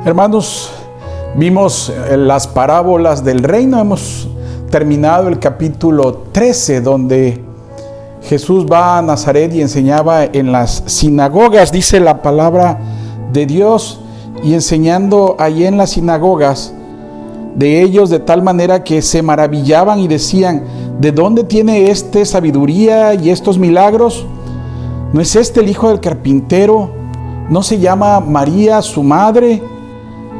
Hermanos, vimos las parábolas del reino. Hemos terminado el capítulo 13, donde Jesús va a Nazaret y enseñaba en las sinagogas, dice la palabra de Dios, y enseñando allí en las sinagogas de ellos de tal manera que se maravillaban y decían: ¿de dónde tiene sabiduría y estos milagros? ¿No es este el hijo del carpintero? ¿No se llama María su madre?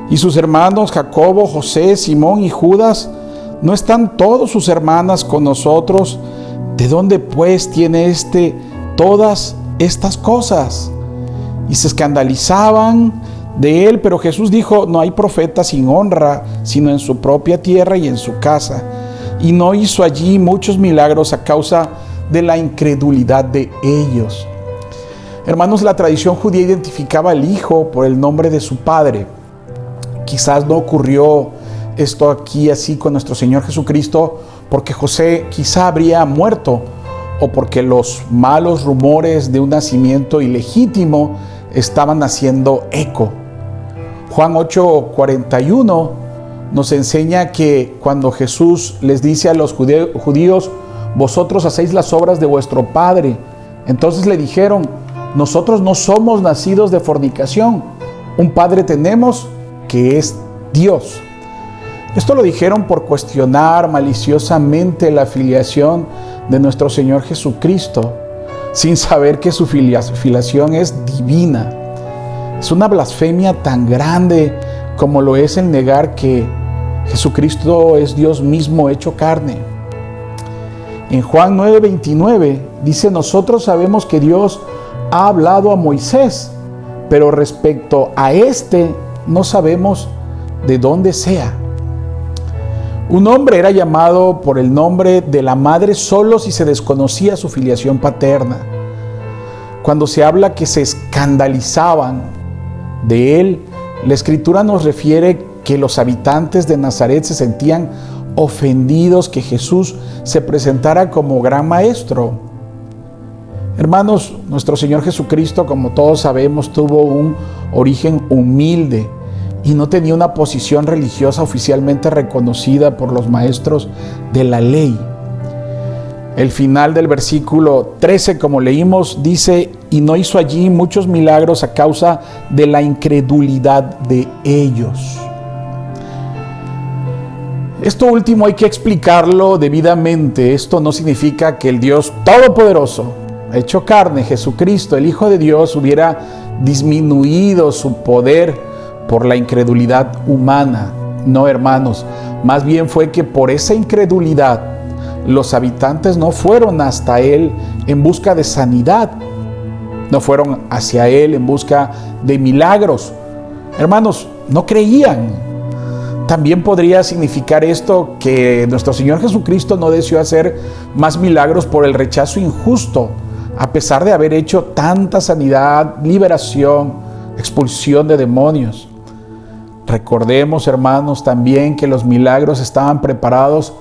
¿Y sus hermanos Jacobo, José, Simón y Judas? ¿No están todos sus hermanas con nosotros? ¿De dónde pues tiene todas estas cosas? Y se escandalizaban de él, pero Jesús dijo: no hay profeta sin honra, sino en su propia tierra y en su casa. Y no hizo allí muchos milagros a causa de la incredulidad de ellos. Hermanos, la tradición judía identificaba al hijo por el nombre de su padre. Quizás no ocurrió esto aquí así con nuestro Señor Jesucristo, porque José quizá habría muerto, o porque los malos rumores de un nacimiento ilegítimo estaban haciendo eco. Juan 8:41 nos enseña que cuando Jesús les dice a los judíos: vosotros hacéis las obras de vuestro padre, entonces le dijeron: nosotros no somos nacidos de fornicación, un padre tenemos que es Dios. Esto lo dijeron por cuestionar maliciosamente la filiación de nuestro Señor Jesucristo, sin saber que su filiación es divina. Es una blasfemia tan grande como lo es el negar que Jesucristo es Dios mismo hecho carne. En Juan 9:29 dice: nosotros sabemos que Dios ha hablado a Moisés, pero respecto a no sabemos de dónde sea. Un hombre era llamado por el nombre de la madre solo si se desconocía su filiación paterna. Cuando se habla que se escandalizaban de él, la Escritura nos refiere que los habitantes de Nazaret se sentían ofendidos que Jesús se presentara como gran maestro. Hermanos, nuestro Señor Jesucristo, como todos sabemos, tuvo un origen humilde y no tenía una posición religiosa oficialmente reconocida por los maestros de la ley. El final del versículo 13, como leímos, dice: y no hizo allí muchos milagros a causa de la incredulidad de ellos. Esto último hay que explicarlo debidamente. Esto no significa que el Dios Todopoderoso, hecho carne, Jesucristo, el Hijo de Dios, hubiera disminuido su poder por la incredulidad humana. No, hermanos, más bien fue que por esa incredulidad los habitantes no fueron hasta él en busca de sanidad, no fueron hacia él en busca de milagros. Hermanos, no creían. También podría significar esto que nuestro Señor Jesucristo no deseó hacer más milagros por el rechazo injusto, a pesar de haber hecho tanta sanidad, liberación, expulsión de demonios. Recordemos, hermanos, también que los milagros estaban preparados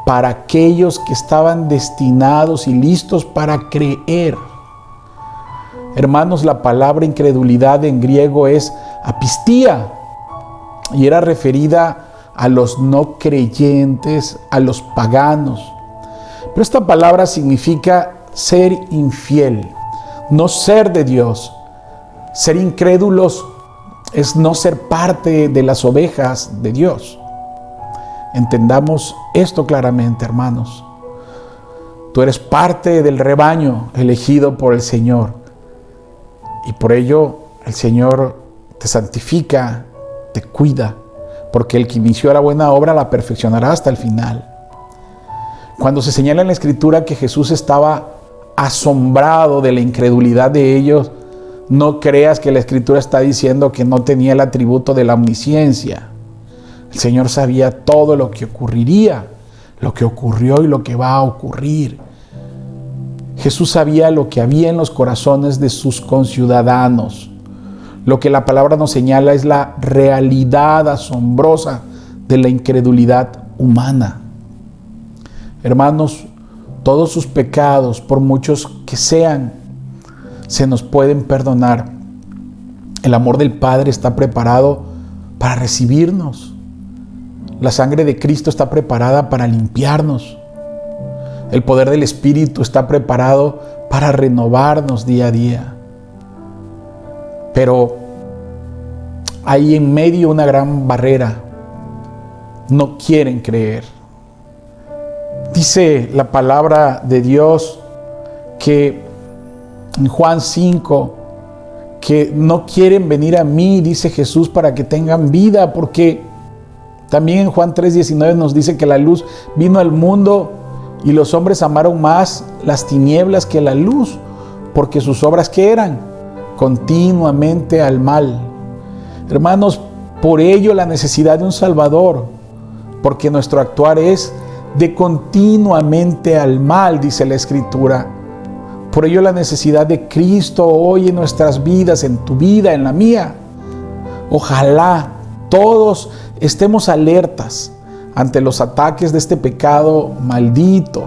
para aquellos que estaban destinados y listos para creer. Hermanos, la palabra incredulidad en griego es apistía y era referida a los no creyentes, a los paganos. Pero esta palabra significa ser infiel, no ser de Dios. Ser incrédulos es no ser parte de las ovejas de Dios. Entendamos esto claramente, hermanos. Tú eres parte del rebaño elegido por el Señor. Y por ello el Señor te santifica, te cuida, porque el que inició la buena obra la perfeccionará hasta el final. Cuando se señala en la Escritura que Jesús estaba asombrado de la incredulidad de ellos, no creas que la Escritura está diciendo que no tenía el atributo de la omnisciencia. El Señor sabía todo lo que ocurriría, lo que ocurrió y lo que va a ocurrir. Jesús sabía lo que había en los corazones de sus conciudadanos. Lo que la palabra nos señala es la realidad asombrosa de la incredulidad humana. Hermanos, todos sus pecados, por muchos que sean, se nos pueden perdonar. El amor del Padre está preparado para recibirnos. La sangre de Cristo está preparada para limpiarnos. El poder del Espíritu está preparado para renovarnos día a día. Pero hay en medio una gran barrera. No quieren creer. Dice la palabra de Dios que en Juan 5, que no quieren venir a mí, dice Jesús, para que tengan vida, porque también en Juan 3:19 nos dice que la luz vino al mundo y los hombres amaron más las tinieblas que la luz, porque sus obras, ¿qué eran? Continuamente al mal. Hermanos, por ello la necesidad de un Salvador, porque nuestro actuar es de continuamente al mal, dice la Escritura. Por ello la necesidad de Cristo hoy en nuestras vidas, en tu vida, en la mía. Ojalá todos estemos alertas ante los ataques de este pecado maldito.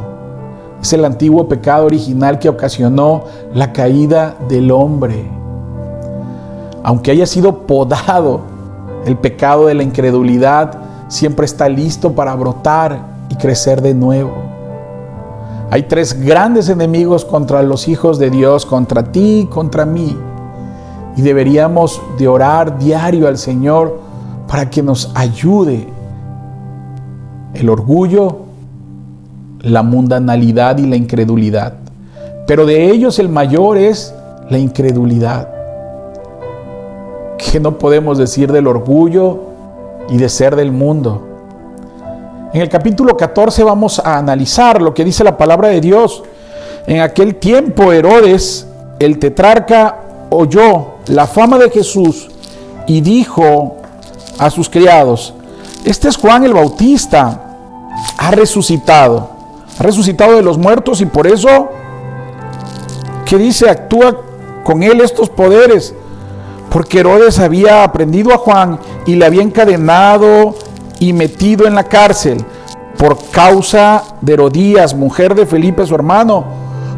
Es el antiguo pecado original que ocasionó la caída del hombre. Aunque haya sido podado, el pecado de la incredulidad siempre está listo para brotar y crecer de nuevo. Hay tres grandes enemigos contra los hijos de Dios, contra ti y contra mí. Y deberíamos de orar diario al Señor para que nos ayude. El orgullo, la mundanalidad y la incredulidad. Pero de ellos el mayor es la incredulidad. ¿Qué no podemos decir del orgullo y de ser del mundo? En el capítulo 14 vamos a analizar lo que dice la palabra de Dios. En aquel tiempo Herodes, el tetrarca, oyó la fama de Jesús y dijo a sus criados: este es Juan el Bautista, ha resucitado de los muertos, y por eso, ¿qué dice? Actúa con él estos poderes, porque Herodes había prendido a Juan y le había encadenado y metido en la cárcel por causa de Herodías, mujer de Felipe su hermano,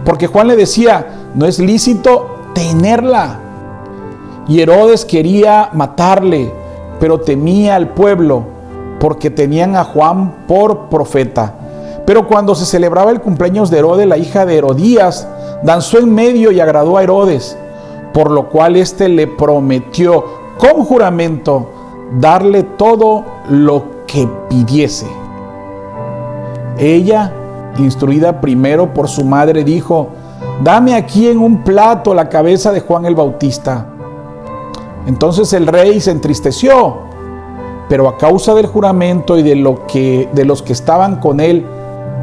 porque Juan le decía: no es lícito tenerla. Y Herodes quería matarle, pero temía al pueblo, porque tenían a Juan por profeta. Pero cuando se celebraba el cumpleaños de Herodes, la hija de Herodías danzó en medio y agradó a Herodes, por lo cual éste le prometió con juramento darle todo lo que pidiese. Ella, instruida primero por su madre, dijo: dame aquí en un plato la cabeza de Juan el Bautista. Entonces el rey se entristeció, pero a causa del juramento y de los que estaban con él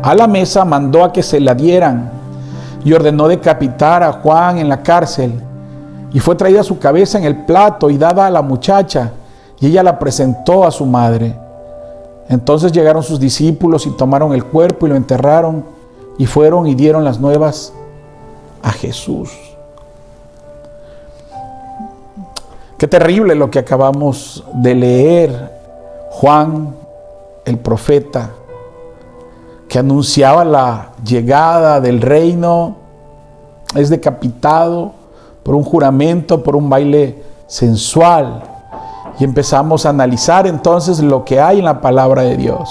a la mesa, mandó a que se la dieran y ordenó decapitar a Juan en la cárcel. Y fue traída su cabeza en el plato y dada a la muchacha, y ella la presentó a su madre. Entonces llegaron sus discípulos y tomaron el cuerpo y lo enterraron, y fueron y dieron las nuevas a Jesús. Qué terrible lo que acabamos de leer. Juan, el profeta, que anunciaba la llegada del reino, es decapitado por un juramento, por un baile sensual. Y empezamos a analizar entonces lo que hay en la palabra de Dios.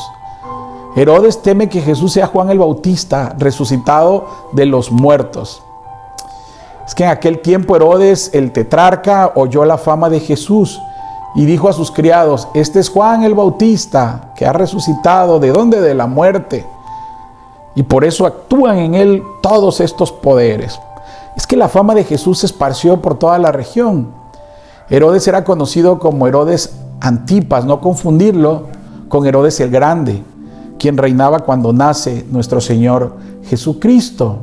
Herodes teme que Jesús sea Juan el Bautista, resucitado de los muertos. Es que en aquel tiempo Herodes, el tetrarca, oyó la fama de Jesús y dijo a sus criados: este es Juan el Bautista, que ha resucitado. ¿De dónde? De la muerte. Y por eso actúan en él todos estos poderes. Es que la fama de Jesús se esparció por toda la región. Herodes era conocido como Herodes Antipas, no confundirlo con Herodes el Grande, quien reinaba cuando nace nuestro Señor Jesucristo.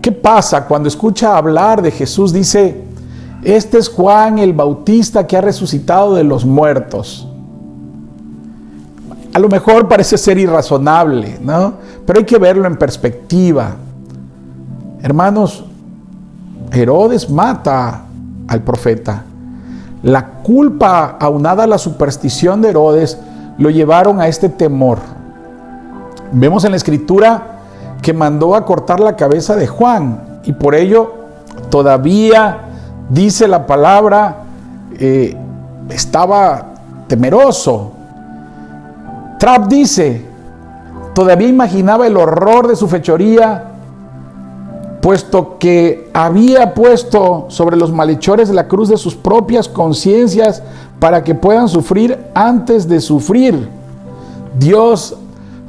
¿Qué pasa cuando escucha hablar de Jesús? Dice: este es Juan el Bautista que ha resucitado de los muertos. A lo mejor parece ser irrazonable, ¿no? Pero hay que verlo en perspectiva. Hermanos, Herodes mata al profeta. La culpa, aunada a la superstición de Herodes, lo llevaron a este temor. Vemos en la Escritura que mandó a cortar la cabeza de Juan, y por ello todavía dice la palabra, estaba temeroso. Trapp dice: todavía imaginaba el horror de su fechoría, puesto que había puesto sobre los malhechores la cruz de sus propias conciencias para que puedan sufrir antes de sufrir. Dios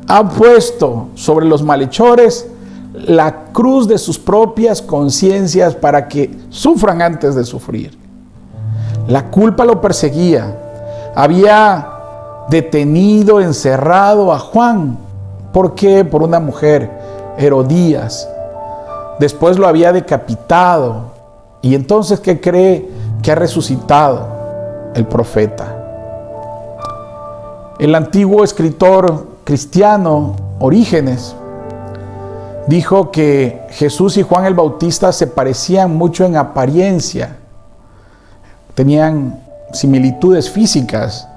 ha puesto sobre los malhechores la cruz de sus propias conciencias para que sufran antes de sufrir. La culpa lo perseguía. Había detenido, encerrado a Juan. ¿Por qué? Por una mujer, Herodías. Después lo había decapitado. Y entonces, ¿qué cree? Que ha resucitado el profeta. El antiguo escritor cristiano Orígenes dijo que Jesús y Juan el Bautista se parecían mucho en apariencia. Tenían similitudes físicas.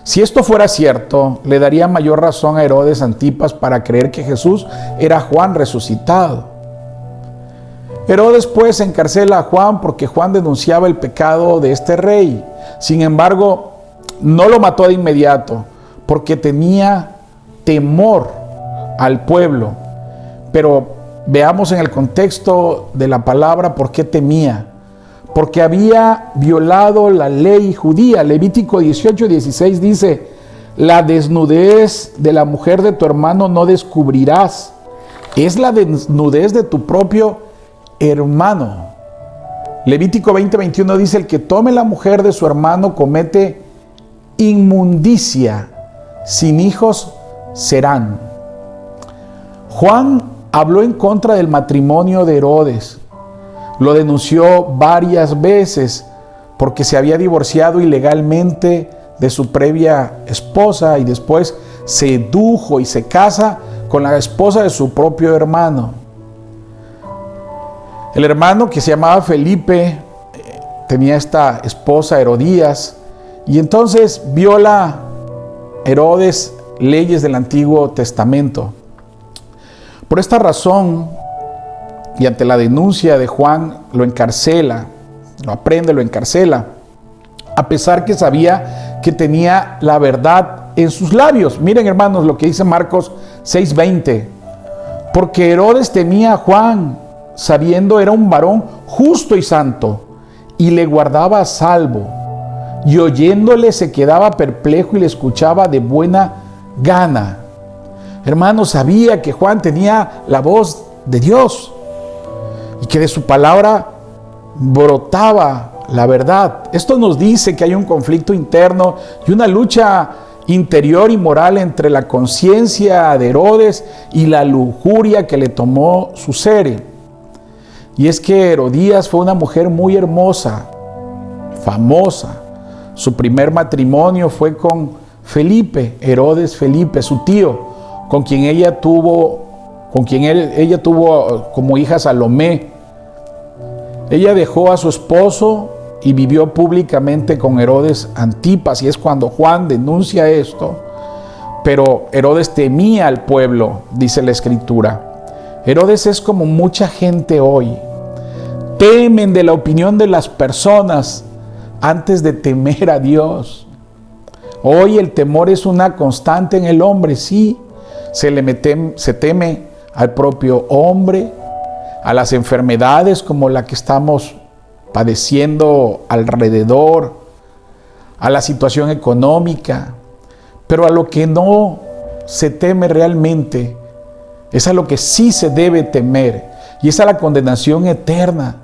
Si esto fuera cierto, le daría mayor razón a Herodes Antipas para creer que Jesús era Juan resucitado. Herodes pues encarcela a Juan porque Juan denunciaba el pecado de este rey. Sin embargo, no lo mató de inmediato porque tenía temor al pueblo. Pero veamos en el contexto de la palabra por qué temía. Porque había violado la ley judía. Levítico 18:16 dice: la desnudez de la mujer de tu hermano no descubrirás. Es la desnudez de tu propio hermano. Levítico 20:21 dice: el que tome la mujer de su hermano comete inmundicia, sin hijos serán. Juan habló en contra del matrimonio de Herodes. Lo denunció varias veces porque se había divorciado ilegalmente de su previa esposa y después sedujo y se casa con la esposa de su propio hermano. El hermano, que se llamaba Felipe, tenía esta esposa Herodías, y entonces viola Herodes leyes del Antiguo Testamento. Por esta razón, y ante la denuncia de Juan, lo encarcela, lo aprende, lo encarcela, a pesar que sabía que tenía la verdad en sus labios. Miren, hermanos, lo que dice Marcos 6:20. Porque Herodes temía a Juan, sabiendo era un varón justo y santo, y le guardaba a salvo, y oyéndole se quedaba perplejo y le escuchaba de buena gana. Hermanos, sabía que Juan tenía la voz de Dios y que de su palabra brotaba la verdad. Esto nos dice que hay un conflicto interno y una lucha interior y moral entre la conciencia de Herodes y la lujuria que le tomó su ser. Y es que Herodías fue una mujer muy hermosa, famosa. Su primer matrimonio fue con Felipe, Herodes Felipe, su tío, con quien ella tuvo como hija Salomé. Ella dejó a su esposo y vivió públicamente con Herodes Antipas, y es cuando Juan denuncia esto. Pero Herodes temía al pueblo, dice la Escritura. Herodes es como mucha gente hoy. Temen de la opinión de las personas antes de temer a Dios. Hoy el temor es una constante en el hombre, sí. Se teme al propio hombre, a las enfermedades como la que estamos padeciendo alrededor, a la situación económica, pero a lo que no se teme realmente es a lo que sí se debe temer, y es a la condenación eterna.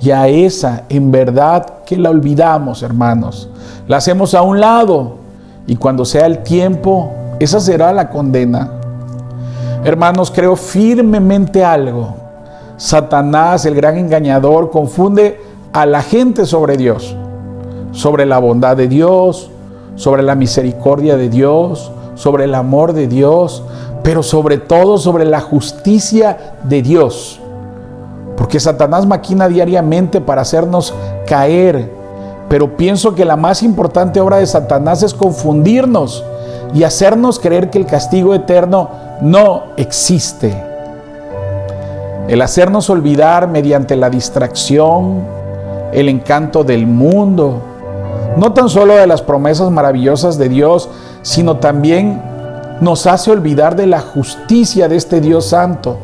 Y a esa, en verdad, que la olvidamos, hermanos. La hacemos a un lado, y cuando sea el tiempo, esa será la condena. Hermanos, creo firmemente algo. Satanás, el gran engañador, confunde a la gente sobre Dios, sobre la bondad de Dios, sobre la misericordia de Dios, sobre el amor de Dios, pero sobre todo sobre la justicia de Dios. Porque Satanás maquina diariamente para hacernos caer, pero pienso que la más importante obra de Satanás es confundirnos y hacernos creer que el castigo eterno no existe. El hacernos olvidar mediante la distracción, el encanto del mundo, no tan solo de las promesas maravillosas de Dios, sino también nos hace olvidar de la justicia de este Dios santo,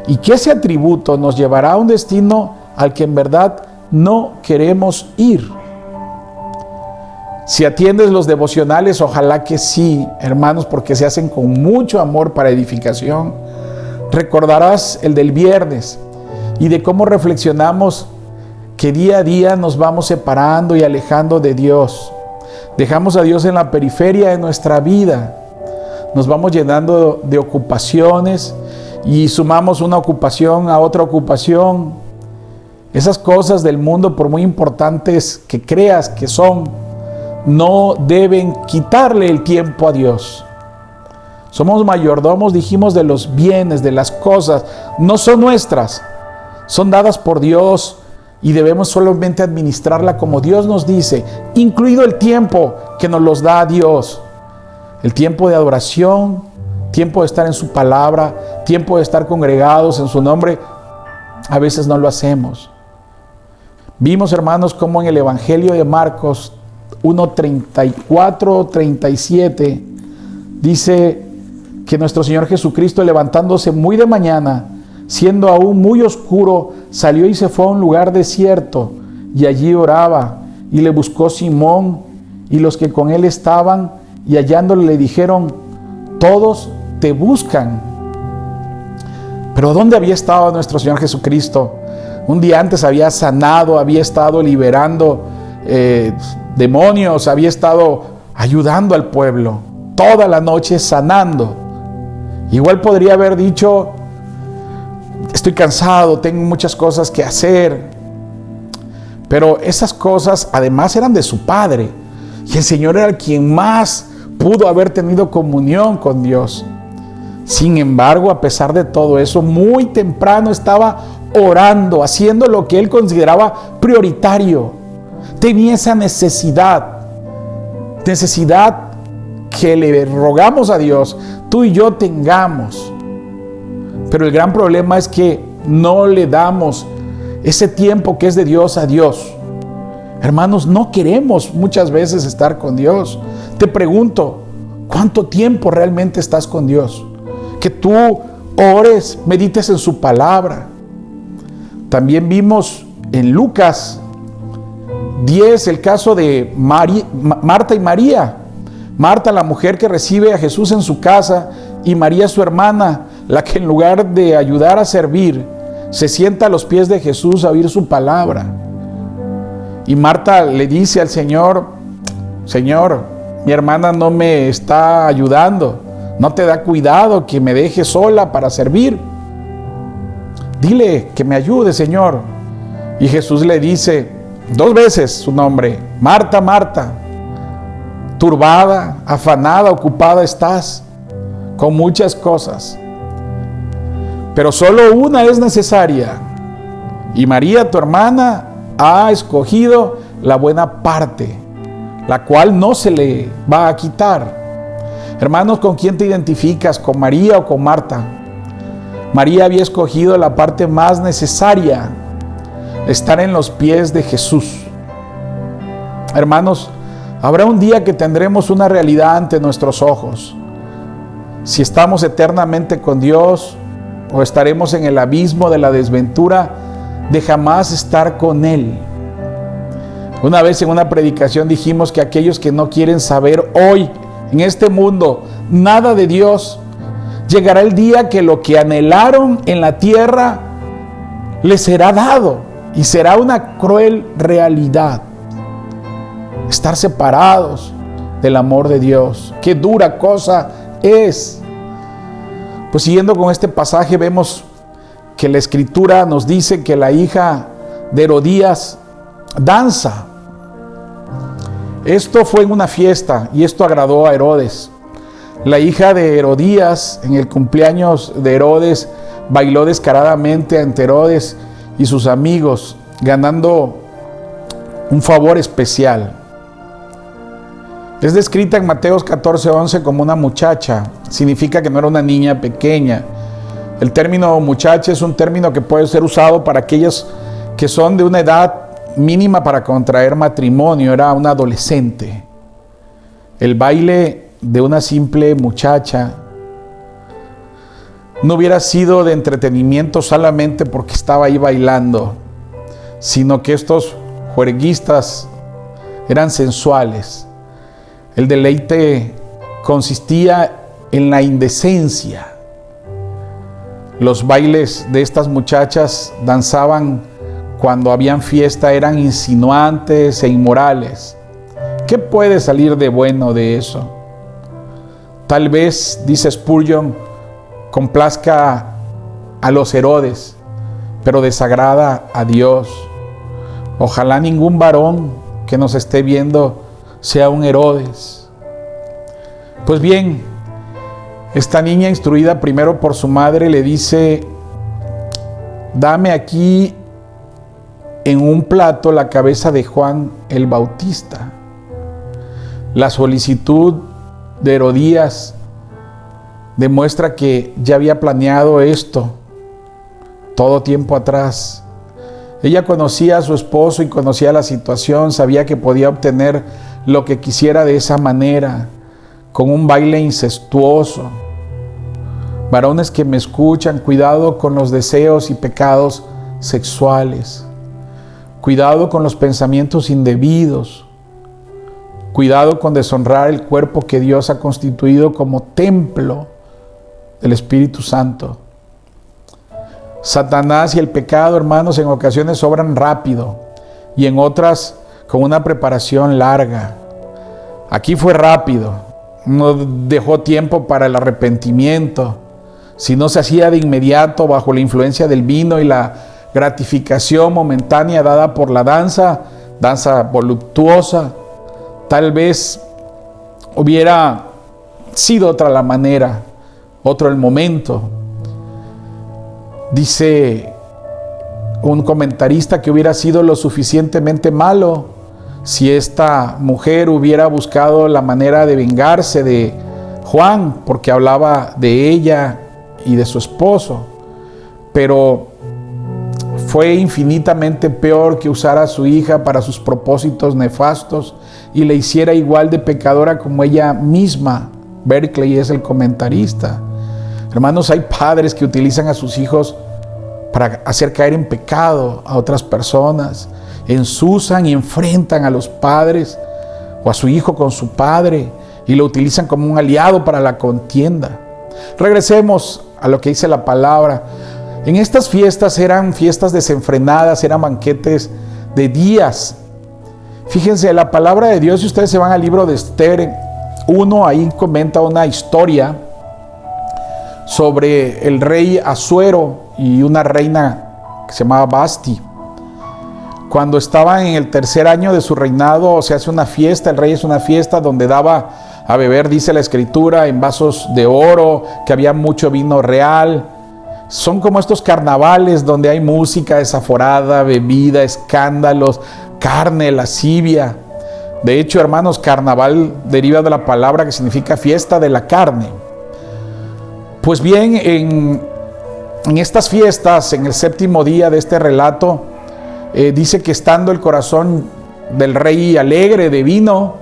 y que ese atributo nos llevará a un destino al que en verdad no queremos ir. Si atiendes los devocionales, ojalá que sí, hermanos, porque se hacen con mucho amor para edificación. Recordarás el del viernes y de cómo reflexionamos que día a día nos vamos separando y alejando de Dios. Dejamos a Dios en la periferia de nuestra vida. Nos vamos llenando de ocupaciones y sumamos una ocupación a otra ocupación. Esas cosas del mundo, por muy importantes que creas que son, no deben quitarle el tiempo a Dios. Somos mayordomos, dijimos, de los bienes, de las cosas. No son nuestras, son dadas por Dios y debemos solamente administrarla como Dios nos dice, incluido el tiempo que nos los da Dios. El tiempo de adoración, tiempo de estar en su palabra, tiempo de estar congregados en su nombre. A veces no lo hacemos. Vimos, hermanos, cómo en el Evangelio de Marcos 1:34-37 dice que nuestro Señor Jesucristo, levantándose muy de mañana, siendo aún muy oscuro, salió y se fue a un lugar desierto, y allí oraba, y le buscó Simón y los que con él estaban, y hallándole le dijeron: todos te buscan. Pero ¿dónde había estado nuestro Señor Jesucristo? Un día antes había sanado, había estado liberando demonios, había estado ayudando al pueblo, toda la noche sanando. Igual podría haber dicho: estoy cansado, tengo muchas cosas que hacer. Pero esas cosas además eran de su Padre, y el Señor era el quien más pudo haber tenido comunión con Dios. Sin embargo, a pesar de todo eso, muy temprano estaba orando, haciendo lo que él consideraba prioritario. Tenía esa necesidad que le rogamos a Dios, tú y yo tengamos. Pero el gran problema es que no le damos ese tiempo que es de Dios a Dios. Hermanos, no queremos muchas veces estar con Dios. Te pregunto, ¿cuánto tiempo realmente estás con Dios? Que tú ores, medites en su palabra. También vimos en Lucas 10 el caso de Marta y María. Marta, la mujer que recibe a Jesús en su casa, y María, su hermana, la que en lugar de ayudar a servir, se sienta a los pies de Jesús a oír su palabra. Y Marta le dice al Señor: Señor, mi hermana no me está ayudando, no te da cuidado que me deje sola para servir. Dile que me ayude, Señor. Y Jesús le dice 2 veces su nombre: Marta, Marta, turbada, afanada, ocupada estás con muchas cosas, pero solo una es necesaria. Y María, tu hermana, ha escogido la buena parte, la cual no se le va a quitar. Hermanos, ¿con quién te identificas? ¿Con María o con Marta? María había escogido la parte más necesaria, estar en los pies de Jesús. Hermanos, habrá un día que tendremos una realidad ante nuestros ojos. Si estamos eternamente con Dios o estaremos en el abismo de la desventura de jamás estar con Él. Una vez en una predicación dijimos que aquellos que no quieren saber hoy, en este mundo, nada de Dios, llegará el día que lo que anhelaron en la tierra les será dado, y será una cruel realidad estar separados del amor de Dios. Qué dura cosa es. Pues siguiendo con este pasaje, vemos que la Escritura nos dice que la hija de Herodías danza. Esto fue en una fiesta y esto agradó a Herodes. La hija de Herodías, en el cumpleaños de Herodes, bailó descaradamente ante Herodes y sus amigos, ganando un favor especial. Es descrita en Mateo 14:11 como una muchacha. Significa que no era una niña pequeña. El término muchacha es un término que puede ser usado para aquellos que son de una edad mínima para contraer matrimonio, era una adolescente. El baile de una simple muchacha no hubiera sido de entretenimiento solamente porque estaba ahí bailando, sino que estos juerguistas eran sensuales. El deleite consistía en la indecencia. Los bailes de estas muchachas danzaban cuando habían fiesta, eran insinuantes e inmorales. ¿Qué puede salir de bueno de eso? Tal vez, dice Spurgeon, complazca a los Herodes, pero desagrada a Dios. Ojalá ningún varón que nos esté viendo sea un Herodes. Pues bien, esta niña, instruida primero por su madre, le dice: dame aquí en un plato la cabeza de Juan el Bautista. La solicitud de Herodías demuestra que ya había planeado esto todo tiempo atrás. Ella conocía a su esposo y conocía la situación, sabía que podía obtener lo que quisiera de esa manera, con un baile incestuoso. Varones que me escuchan, cuidado con los deseos y pecados sexuales. Cuidado con los pensamientos indebidos. Cuidado con deshonrar el cuerpo que Dios ha constituido como templo del Espíritu Santo. Satanás y el pecado, hermanos, en ocasiones obran rápido y en otras con una preparación larga. Aquí fue rápido, no dejó tiempo para el arrepentimiento, sino se hacía de inmediato bajo la influencia del vino y la gratificación momentánea dada por la danza voluptuosa. Tal vez hubiera sido otra la manera, otro el momento. Dice un comentarista que hubiera sido lo suficientemente malo si esta mujer hubiera buscado la manera de vengarse de Juan, porque hablaba de ella y de su esposo. Pero fue infinitamente peor que usara a su hija para sus propósitos nefastos y le hiciera igual de pecadora como ella misma. Berkeley es el comentarista. Hermanos, hay padres que utilizan a sus hijos para hacer caer en pecado a otras personas. Ensucian y enfrentan a los padres o a su hijo con su padre y lo utilizan como un aliado para la contienda. Regresemos a lo que dice la palabra. En estas fiestas eran fiestas desenfrenadas, eran banquetes de días. Fíjense, la palabra de Dios, si ustedes se van al libro de Esther 1, ahí comenta una historia sobre el rey Asuero y una reina que se llamaba Basti. Cuando estaban en el tercer año de su reinado, se hace una fiesta, el rey hace una fiesta donde daba a beber, dice la escritura, en vasos de oro, que había mucho vino real. Son como estos carnavales donde hay música desaforada, bebida, escándalos, carne, lascivia. De hecho, hermanos, carnaval deriva de la palabra que significa fiesta de la carne. Pues bien, en estas fiestas, en el séptimo día de este relato, dice que estando el corazón del rey alegre de vino,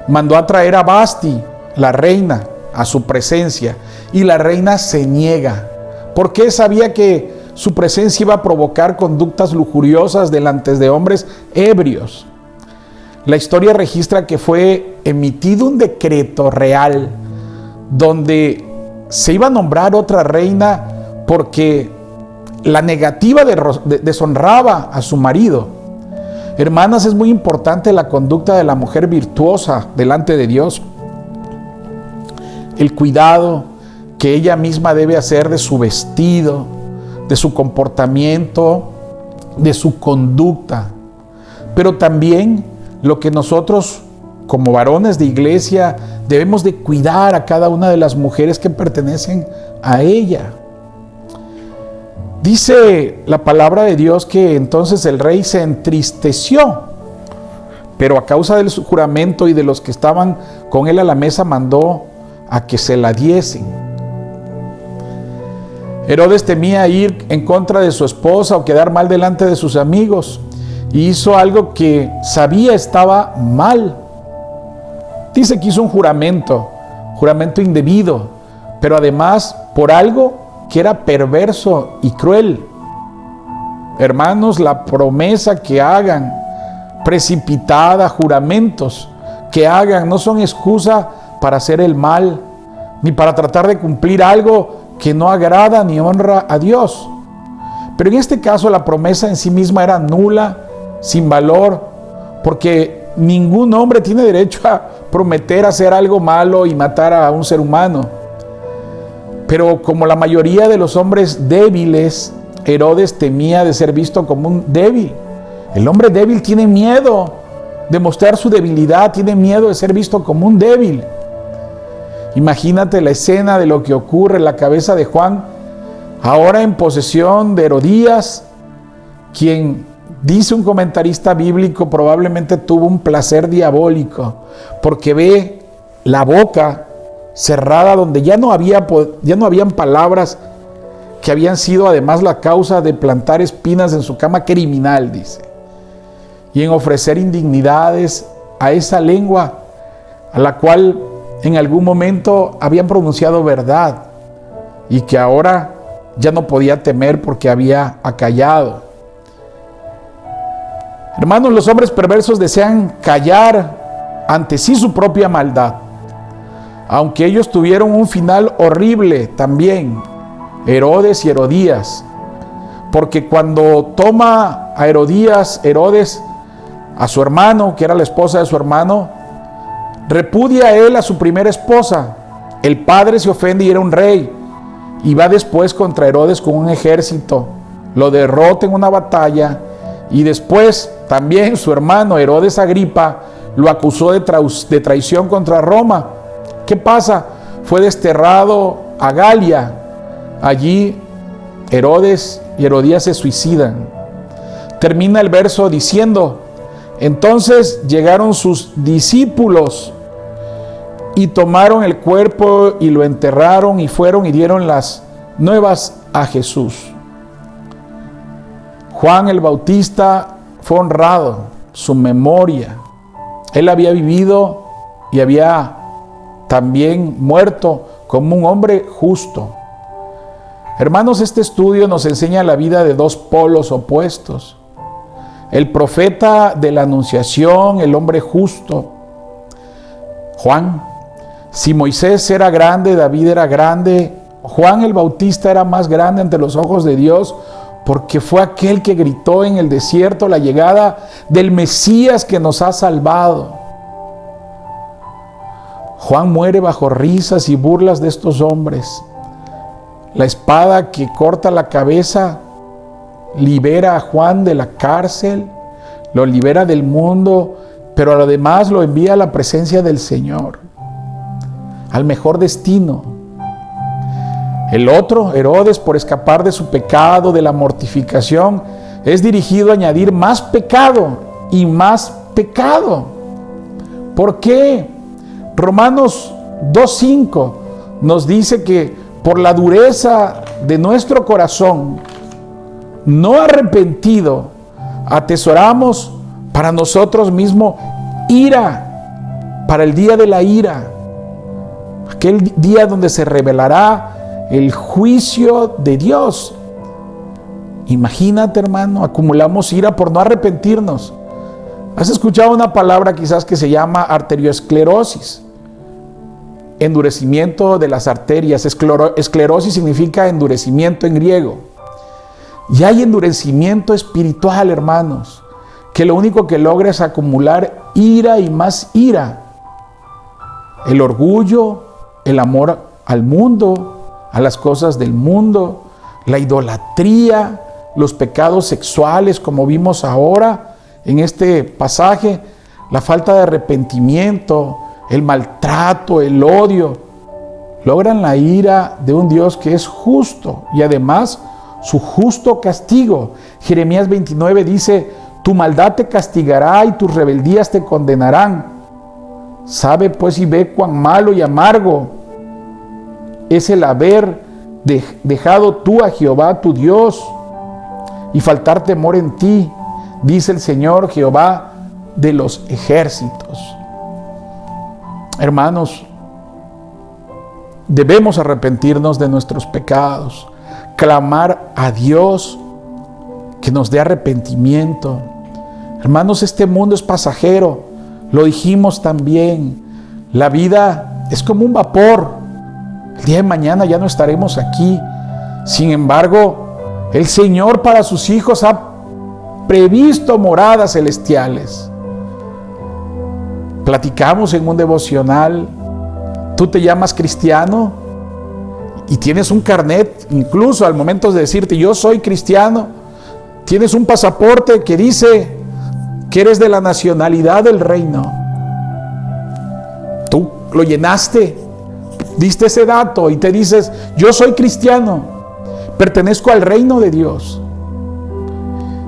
mandó a traer a Basti, la reina, a su presencia. Y la reina se niega, porque sabía que su presencia iba a provocar conductas lujuriosas delante de hombres ebrios. La historia registra que fue emitido un decreto real donde se iba a nombrar otra reina porque la negativa deshonraba a su marido. Hermanas, es muy importante la conducta de la mujer virtuosa delante de Dios. El cuidado que ella misma debe hacer de su vestido, de su comportamiento, de su conducta. Pero también lo que nosotros como varones de iglesia debemos de cuidar a cada una de las mujeres que pertenecen a ella. Dice la palabra de Dios que entonces el rey se entristeció, pero a causa del juramento y de los que estaban con él a la mesa mandó a que se la diesen. Herodes temía ir en contra de su esposa o quedar mal delante de sus amigos, y hizo algo que sabía estaba mal. Dice que hizo un juramento indebido, pero además por algo que era perverso y cruel. Hermanos, la promesa que hagan, precipitada, juramentos que hagan, no son excusa para hacer el mal, ni para tratar de cumplir algo que no agrada ni honra a Dios. Pero en este caso la promesa en sí misma era nula, sin valor, porque ningún hombre tiene derecho a prometer hacer algo malo y matar a un ser humano. Pero como la mayoría de los hombres débiles, Herodes temía de ser visto como un débil. El hombre débil tiene miedo de mostrar su debilidad, tiene miedo de ser visto como un débil. Imagínate la escena de lo que ocurre en la cabeza de Juan, ahora en posesión de Herodías, quien, dice un comentarista bíblico, probablemente tuvo un placer diabólico, porque ve la boca cerrada donde ya no habían palabras que habían sido además la causa de plantar espinas en su cama criminal, dice, y en ofrecer indignidades a esa lengua a la cual en algún momento habían pronunciado verdad y que ahora ya no podía temer porque había acallado. Hermanos, los hombres perversos desean callar ante sí su propia maldad, aunque ellos tuvieron un final horrible también, Herodes y Herodías, porque cuando toma a Herodías, Herodes, a su hermano, que era la esposa de su hermano, repudia a él a su primera esposa. El padre se ofende y era un rey, y va después contra Herodes con un ejército, lo derrota en una batalla, y después también su hermano Herodes Agripa lo acusó de traición contra Roma. ¿Qué pasa? Fue desterrado a Galia. Allí Herodes y Herodías se suicidan. Termina el verso diciendo: entonces llegaron sus discípulos y tomaron el cuerpo y lo enterraron y fueron y dieron las nuevas a Jesús. Juan el Bautista fue honrado, su memoria. Él había vivido y había también muerto como un hombre justo. Hermanos, este estudio nos enseña la vida de dos polos opuestos. El profeta de la Anunciación, el hombre justo, Juan. Si Moisés era grande, David era grande, Juan el Bautista era más grande ante los ojos de Dios, porque fue aquel que gritó en el desierto la llegada del Mesías que nos ha salvado. Juan muere bajo risas y burlas de estos hombres. La espada que corta la cabeza libera a Juan de la cárcel, lo libera del mundo, pero además lo envía a la presencia del Señor, al mejor destino. El otro, Herodes, por escapar de su pecado, de la mortificación, es dirigido a añadir más pecado y más pecado. ¿Por qué? Romanos 2:5 nos dice que por la dureza de nuestro corazón no arrepentido, atesoramos para nosotros mismos ira, para el día de la ira, aquel día donde se revelará el juicio de Dios. Imagínate, hermano, acumulamos ira por no arrepentirnos. ¿Has escuchado una palabra quizás que se llama arteriosclerosis? Endurecimiento de las arterias. Esclerosis significa endurecimiento en griego. Y hay endurecimiento espiritual, hermanos, que lo único que logra es acumular ira y más ira. El orgullo, el amor al mundo, a las cosas del mundo, la idolatría, los pecados sexuales, como vimos ahora en este pasaje, la falta de arrepentimiento, el maltrato, el odio, logran la ira de un Dios que es justo y además su justo castigo. Jeremías 29 dice: tu maldad te castigará y tus rebeldías te condenarán. Sabe pues y ve cuán malo y amargo es el haber dejado tú a Jehová tu Dios y faltar temor en ti, dice el Señor Jehová de los ejércitos. Hermanos, debemos arrepentirnos de nuestros pecados, clamar a Dios que nos dé arrepentimiento. Hermanos, este mundo es pasajero, lo dijimos también. La vida es como un vapor. El día de mañana ya no estaremos aquí. Sin embargo, el Señor para sus hijos ha previsto moradas celestiales. Platicamos en un devocional. Tú te llamas cristiano y tienes un carnet, incluso al momento de decirte yo soy cristiano, tienes un pasaporte que dice que eres de la nacionalidad del reino. Tú lo llenaste, diste ese dato y te dices yo soy cristiano, pertenezco al reino de Dios.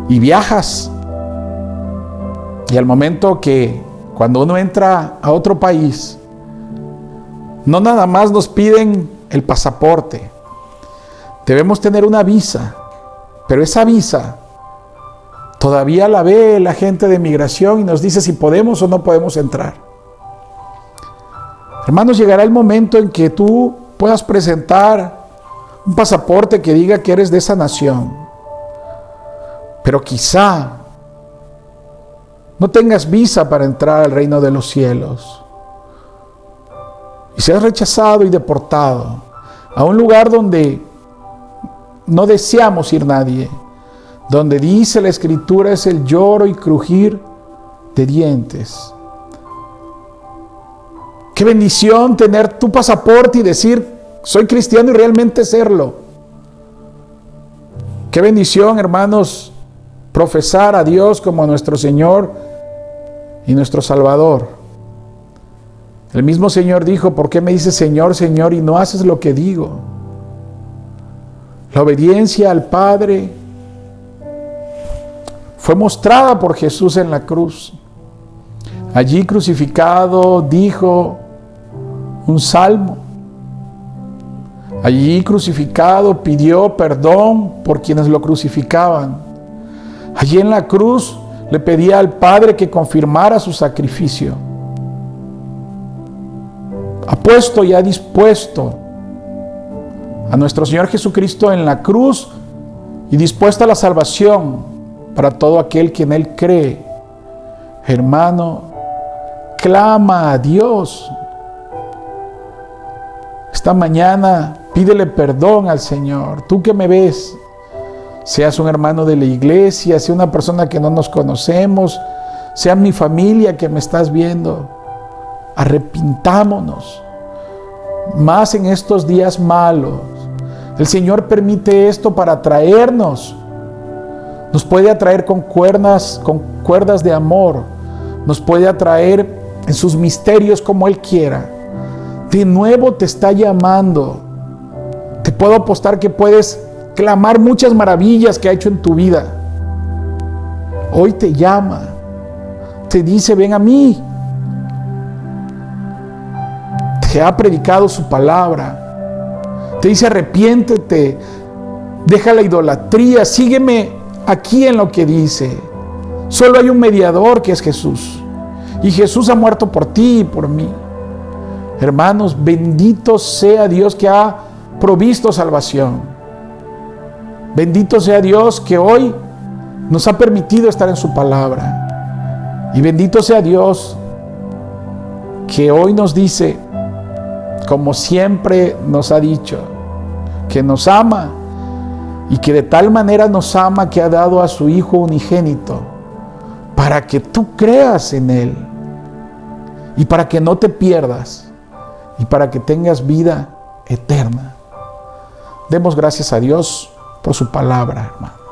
Y viajas. Y al momento que cuando uno entra a otro país, no nada más nos piden el pasaporte. Debemos tener una visa, pero esa visa todavía la ve la gente de migración y nos dice si podemos o no podemos entrar. Hermanos, llegará el momento en que tú puedas presentar un pasaporte que diga que eres de esa nación, pero quizá no tengas visa para entrar al reino de los cielos y seas rechazado y deportado a un lugar donde no deseamos ir nadie, donde dice la Escritura es el lloro y crujir de dientes. Qué bendición tener tu pasaporte y decir soy cristiano y realmente serlo. Qué bendición, hermanos, profesar a Dios como nuestro Señor y nuestro Salvador. El mismo Señor dijo, ¿por qué me dices Señor, Señor y no haces lo que digo? La obediencia al Padre fue mostrada por Jesús en la cruz. Allí crucificado dijo un salmo. Allí crucificado pidió perdón por quienes lo crucificaban. Allí en la cruz le pedía al Padre que confirmara su sacrificio. Ha puesto y ha dispuesto a nuestro Señor Jesucristo en la cruz y dispuesta la salvación para todo aquel que en Él cree. Hermano, clama a Dios. Esta mañana pídele perdón al Señor. Tú que me ves, seas un hermano de la iglesia, sea una persona que no nos conocemos, sea mi familia que me estás viendo, arrepintámonos. Más en estos días malos. El Señor permite esto para atraernos. Nos puede atraer con cuerdas de amor. Nos puede atraer en sus misterios como Él quiera. De nuevo te está llamando. Te puedo apostar que puedes clamar muchas maravillas que ha hecho en tu vida. Hoy te llama. Te dice, ven a mí. Te ha predicado su palabra. Te dice, arrepiéntete. Deja la idolatría. Sígueme aquí en lo que dice. Solo hay un mediador que es Jesús. Y Jesús ha muerto por ti y por mí. Hermanos, bendito sea Dios que ha provisto salvación. Bendito sea Dios que hoy nos ha permitido estar en su palabra. Y bendito sea Dios que hoy nos dice, como siempre nos ha dicho, que nos ama y que de tal manera nos ama que ha dado a su Hijo unigénito para que tú creas en Él y para que no te pierdas y para que tengas vida eterna. Demos gracias a Dios por su palabra, hermano.